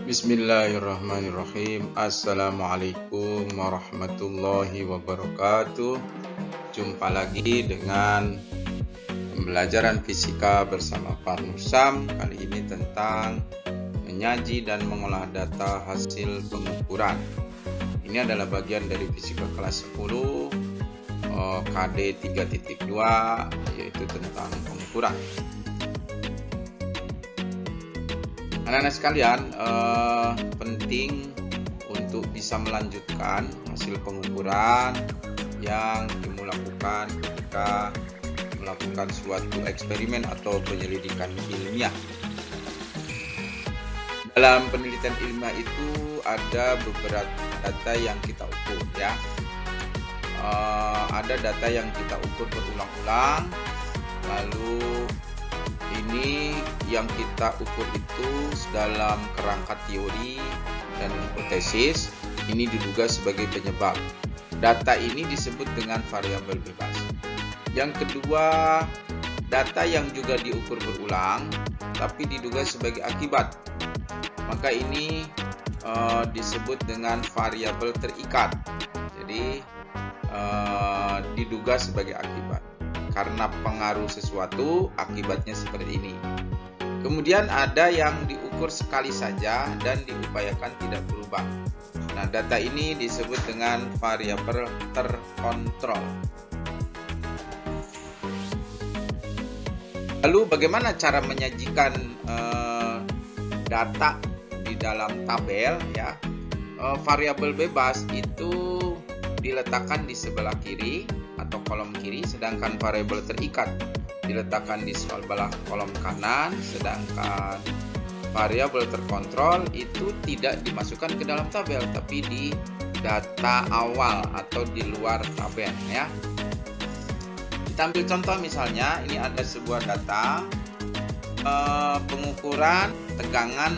Bismillahirrahmanirrahim. Assalamualaikum warahmatullahi wabarakatuh. Jumpa lagi dengan pembelajaran fisika bersama Pak Nusam. Kali ini tentang menyaji dan mengolah data hasil pengukuran. Ini adalah bagian dari fisika kelas 10 KD 3.2, yaitu tentang pengukuran. Anak-anak sekalian, penting untuk bisa melanjutkan hasil pengukuran yang dimulakan ketika melakukan suatu eksperimen atau penyelidikan ilmiah. Dalam penelitian ilmiah itu ada beberapa data yang kita ukur, ya. Ada data yang kita ukur berulang-ulang, lalu ini yang kita ukur itu dalam kerangka teori dan hipotesis. Ini diduga sebagai penyebab. Data ini disebut dengan variabel bebas. Yang kedua, data yang juga diukur berulang tapi diduga sebagai akibat. Maka ini disebut dengan variabel terikat. Jadi diduga sebagai akibat. Karena pengaruh sesuatu, akibatnya seperti ini. Kemudian ada yang diukur sekali saja dan diupayakan tidak berubah. Nah, data ini disebut dengan variabel terkontrol. Lalu bagaimana cara menyajikan data di dalam tabel, ya? Variabel bebas itu diletakkan di sebelah kiri atau kolom kiri, sedangkan variabel terikat diletakkan di sebelah kolom kanan, sedangkan variabel terkontrol itu tidak dimasukkan ke dalam tabel tapi di data awal atau di luar tabel, ya. Kita ambil contoh, misalnya ini ada sebuah data pengukuran tegangan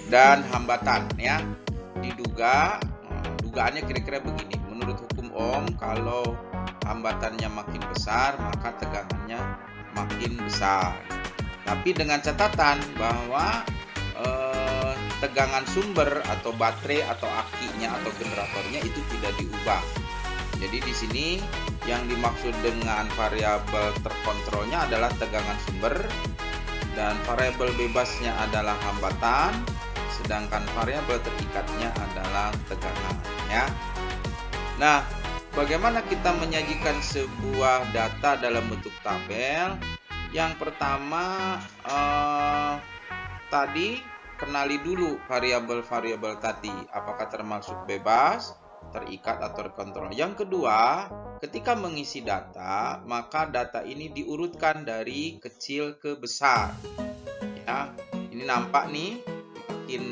dan hambatan, ya. Dugaannya kira-kira begini. Menurut hukum Ohm, kalau hambatannya makin besar maka tegangannya makin besar. Tapi dengan catatan bahwa tegangan sumber atau baterai atau akinya atau generatornya itu tidak diubah. Jadi di sini yang dimaksud dengan variabel terkontrolnya adalah tegangan sumber dan variabel bebasnya adalah hambatan, sedangkan variabel terikatnya adalah tegangan, ya. Nah, bagaimana kita menyajikan sebuah data dalam bentuk tabel? Yang pertama, tadi kenali dulu variabel-variabel tadi, apakah termasuk bebas, terikat, atau terkontrol. Yang kedua, ketika mengisi data, maka data ini diurutkan dari kecil ke besar. Ya, ini nampak nih makin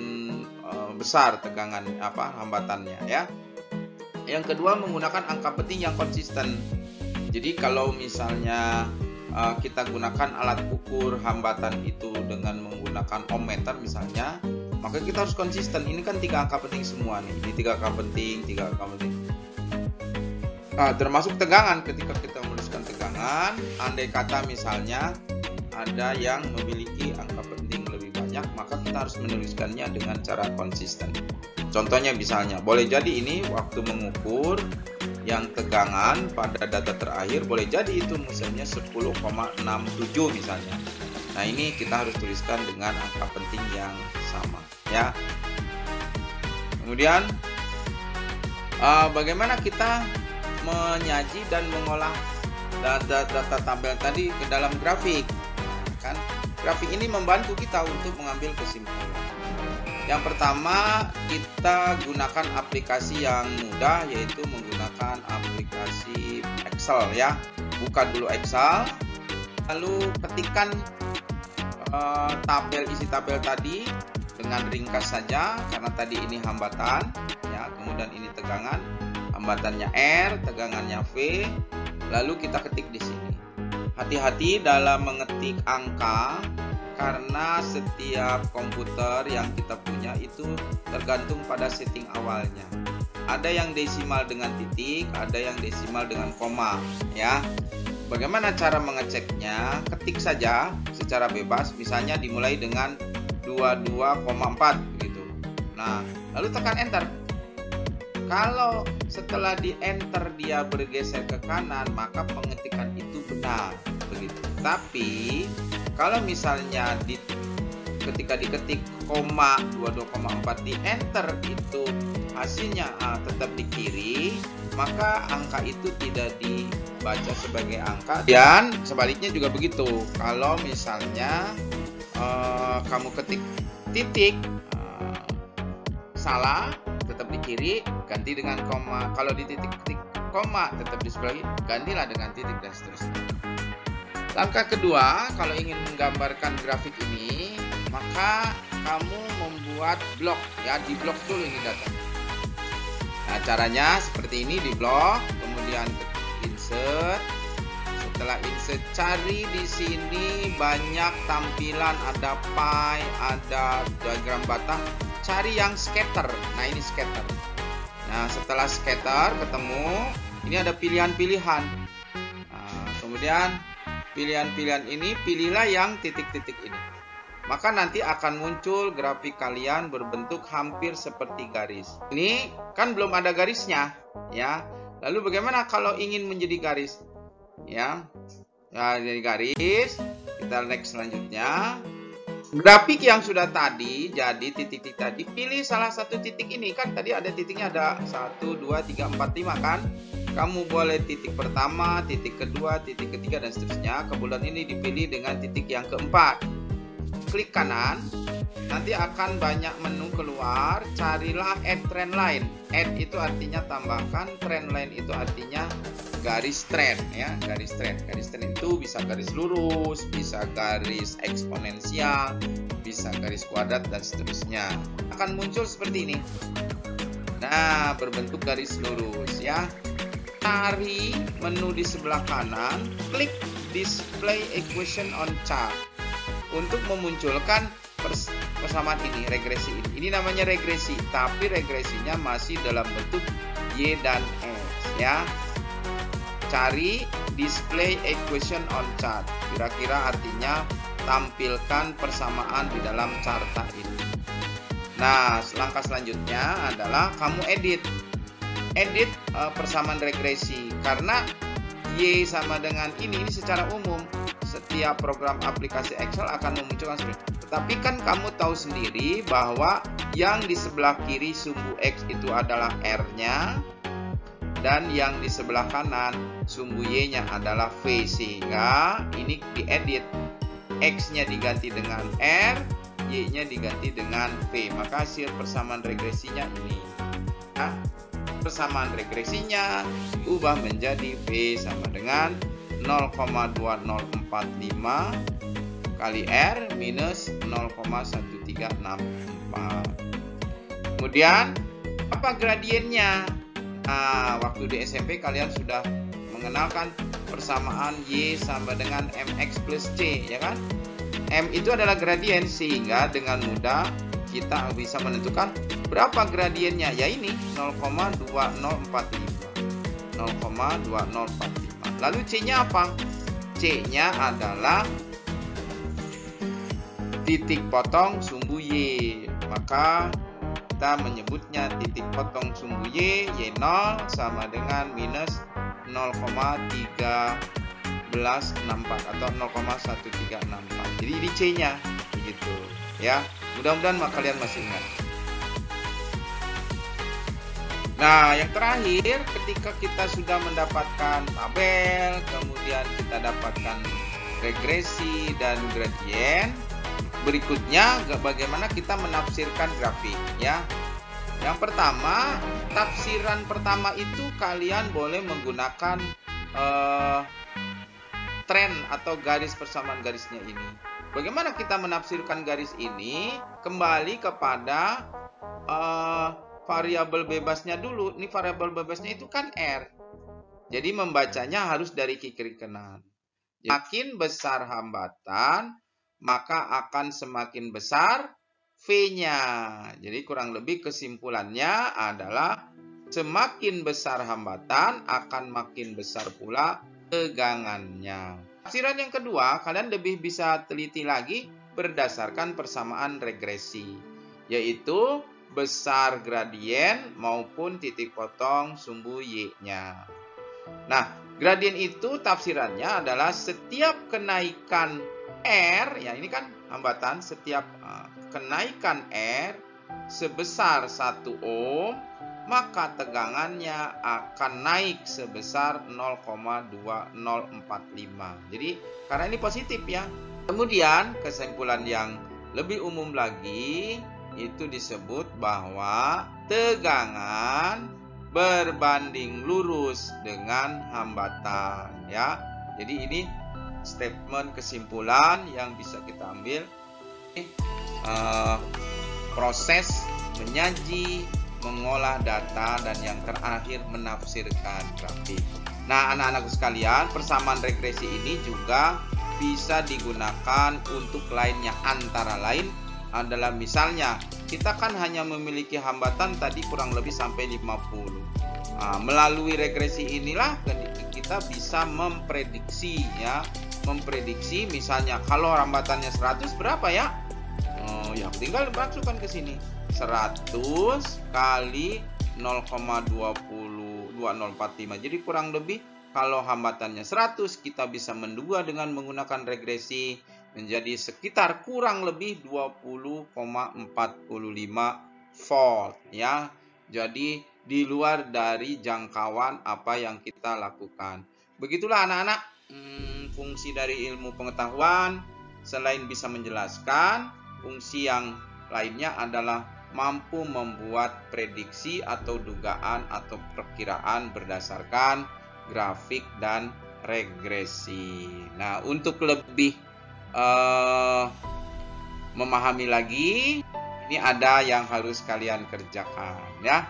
besar tegangan hambatannya, ya. Yang kedua, menggunakan angka penting yang konsisten. Jadi kalau misalnya kita gunakan alat ukur hambatan itu dengan menggunakan ohmmeter misalnya, maka kita harus konsisten. Ini kan 3 angka penting semua nih. Ini 3 angka penting, 3 angka penting. Termasuk tegangan. Ketika kita menuliskan tegangan, andai kata misalnya ada yang memiliki angka penting lebih banyak, maka kita harus menuliskannya dengan cara konsisten. Contohnya misalnya, boleh jadi ini waktu mengukur yang tegangan pada data terakhir, boleh jadi itu misalnya 10,67 misalnya. Nah, ini kita harus tuliskan dengan angka penting yang sama, ya. Kemudian bagaimana kita menyaji dan mengolah data tabel tadi ke dalam grafik, kan? Grafik ini membantu kita untuk mengambil kesimpulan. Yang pertama, kita gunakan aplikasi yang mudah, yaitu menggunakan aplikasi Excel, ya. Buka dulu Excel, lalu ketikkan isi tabel tadi dengan ringkas saja, karena tadi ini hambatan, ya. Kemudian ini tegangan, hambatannya R, tegangannya V, lalu kita ketik di sini. Hati-hati dalam mengetik angka, karena setiap komputer yang kita punya itu tergantung pada setting awalnya. Ada yang desimal dengan titik, ada yang desimal dengan koma, ya. Bagaimana cara mengeceknya? Ketik saja secara bebas, misalnya dimulai dengan 22,4 gitu. Nah, lalu tekan enter. Kalau setelah di enter dia bergeser ke kanan, maka pengetikan itu benar, begitu. Tapi kalau misalnya ketika diketik koma 22,4 di enter itu hasilnya tetap di kiri, maka angka itu tidak dibaca sebagai angka. Dan sebaliknya juga begitu. Kalau misalnya kamu ketik titik salah, tetap di kiri, ganti dengan koma. Kalau di titik-titik koma tetap di sebelah kiri, gantilah dengan titik, dan seterusnya. Langkah kedua, kalau ingin menggambarkan grafik ini, maka kamu membuat blok, ya, di blok dulu ini data. Nah, caranya seperti ini, di blok, kemudian insert. Setelah insert, cari di sini banyak tampilan, ada pie, ada diagram batang. Cari yang scatter. Nah, ini scatter. Nah, setelah scatter ketemu, ini ada pilihan-pilihan. Nah, kemudian pilihan-pilihan ini, pilihlah yang titik-titik ini. Maka nanti akan muncul grafik kalian berbentuk hampir seperti garis. Ini kan belum ada garisnya, ya. Lalu bagaimana kalau ingin menjadi garis? Ya, jadi garis. Kita next selanjutnya. Grafik yang sudah tadi, jadi titik-titik tadi, pilih salah satu titik ini. Kan tadi ada titiknya, ada 1, 2, 3, 4, 5 kan. Kamu boleh titik pertama, titik kedua, titik ketiga, dan seterusnya. Kemudian ini dipilih dengan titik yang keempat. Klik kanan, nanti akan banyak menu keluar. Carilah add trend line. Add itu artinya tambahkan, trend line itu artinya garis trend, ya, garis trend. Garis trend itu bisa garis lurus, bisa garis eksponensial, bisa garis kuadrat, dan seterusnya. Akan muncul seperti ini. Nah, berbentuk garis lurus, ya. Cari menu di sebelah kanan, klik display equation on chart untuk memunculkan persamaan ini, regresi ini. Ini namanya regresi, tapi regresinya masih dalam bentuk Y dan X, ya. Cari display equation on chart. Kira-kira artinya tampilkan persamaan di dalam carta ini. Nah, langkah selanjutnya adalah kamu edit persamaan regresi. Karena Y sama dengan ini secara umum setiap program aplikasi Excel akan memunculkan seperti ini. Tetapi kan kamu tahu sendiri bahwa yang di sebelah kiri sumbu X itu adalah R-nya, dan yang di sebelah kanan sumbu Y-nya adalah V, sehingga ini diedit. X-nya diganti dengan R, Y-nya diganti dengan V. Maka hasil persamaan regresinya ini. Nah, persamaan regresinya diubah menjadi V sama dengan 0,2045 kali R minus 0,1364. Kemudian apa gradiennya? Nah, waktu di SMP kalian sudah mengenalkan persamaan Y sama dengan MX plus C, ya kan? M itu adalah gradien, sehingga dengan mudah kita bisa menentukan berapa gradiennya. Ya ini 0,2045. 0,2045. Lalu C-nya apa? C-nya adalah titik potong sumbu Y. Maka kita menyebutnya titik potong sumbu Y, Y0 sama dengan minus 0,1364 atau 0,1364. Jadi ini C-nya begitu, ya. Mudah-mudahan kalian masih ingat. Nah, yang terakhir, ketika kita sudah mendapatkan tabel, kemudian kita dapatkan regresi dan gradien, berikutnya bagaimana kita menafsirkan grafik, ya. Yang pertama, tafsiran pertama itu kalian boleh menggunakan tren atau garis persamaan garisnya ini. Bagaimana kita menafsirkan garis ini? Kembali kepada variabel bebasnya dulu. Ini variabel bebasnya itu kan R. Jadi membacanya harus dari kiri ke kanan. Makin besar hambatan, maka akan semakin besar V-nya. Jadi kurang lebih kesimpulannya adalah semakin besar hambatan akan makin besar pula tegangannya. Tafsiran yang kedua, kalian lebih bisa teliti lagi berdasarkan persamaan regresi, yaitu besar gradien maupun titik potong sumbu Y-nya. Nah, gradien itu tafsirannya adalah setiap kenaikan R, ya ini kan hambatan, setiap kenaikan R sebesar 1 ohm, maka tegangannya akan naik sebesar 0,2045. Jadi, karena ini positif ya. Kemudian, kesimpulan yang lebih umum lagi, itu disebut bahwa tegangan berbanding lurus dengan hambatan ya. Jadi ini statement kesimpulan yang bisa kita ambil. Proses menyaji, mengolah data, dan yang terakhir menafsirkan grafik. Nah, anak-anakku sekalian, persamaan regresi ini juga bisa digunakan untuk lainnya, antara lain adalah misalnya kita kan hanya memiliki hambatan tadi kurang lebih sampai 50. Melalui regresi inilah kita bisa memprediksi ya, memprediksi misalnya kalau hambatannya 100 berapa ya? Ya tinggal masukkan ke sini 100 kali 0,202045. Jadi kurang lebih kalau hambatannya 100 kita bisa menduga dengan menggunakan regresi menjadi sekitar kurang lebih 20,45 volt ya. Jadi di luar dari jangkauan apa yang kita lakukan. Begitulah anak-anak fungsi dari ilmu pengetahuan. Selain bisa menjelaskan, fungsi yang lainnya adalah mampu membuat prediksi atau dugaan atau perkiraan berdasarkan grafik dan regresi. Nah, untuk lebih memahami lagi, ini ada yang harus kalian kerjakan ya.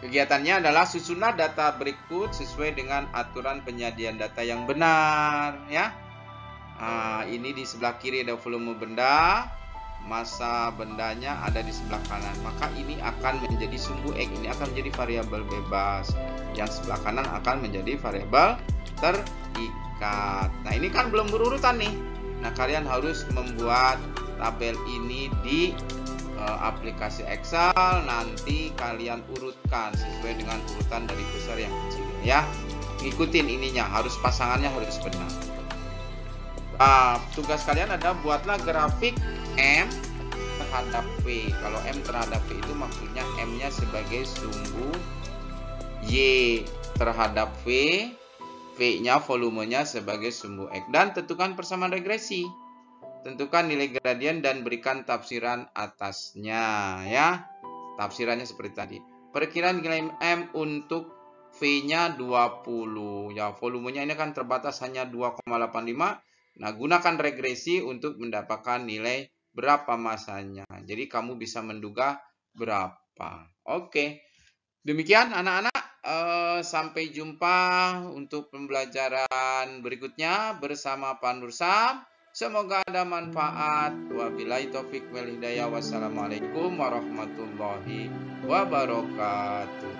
Kegiatannya adalah susunlah data berikut sesuai dengan aturan penyajian data yang benar ya. Ini di sebelah kiri ada volume benda, massa bendanya ada di sebelah kanan. Maka ini akan menjadi sumbu X, ini akan menjadi variabel bebas. Yang sebelah kanan akan menjadi variabel terikat. Nah, ini kan belum berurutan nih. Nah, kalian harus membuat tabel ini di aplikasi Excel. Nanti kalian urutkan sesuai dengan urutan dari besar yang kecil ya. Ikutin ininya, harus pasangannya harus benar. Tugas kalian ada buatlah grafik M terhadap V. Kalau M terhadap V itu maksudnya M-nya sebagai sumbu, Y terhadap V, V-nya volumenya sebagai sumbu X. Dan tentukan persamaan regresi. Tentukan nilai gradien dan berikan tafsiran atasnya ya. Tafsirannya seperti tadi. Perkiraan nilai M untuk V-nya 20. Ya, volumenya ini kan terbatas hanya 2,85. Nah, gunakan regresi untuk mendapatkan nilai berapa masanya. Jadi kamu bisa menduga berapa. Oke. Demikian anak-anak. Sampai jumpa untuk pembelajaran berikutnya bersama Pak Nursam. Semoga ada manfaat. Wabillahi taufik wal hidayah. Wassalamualaikum warahmatullahi wabarakatuh.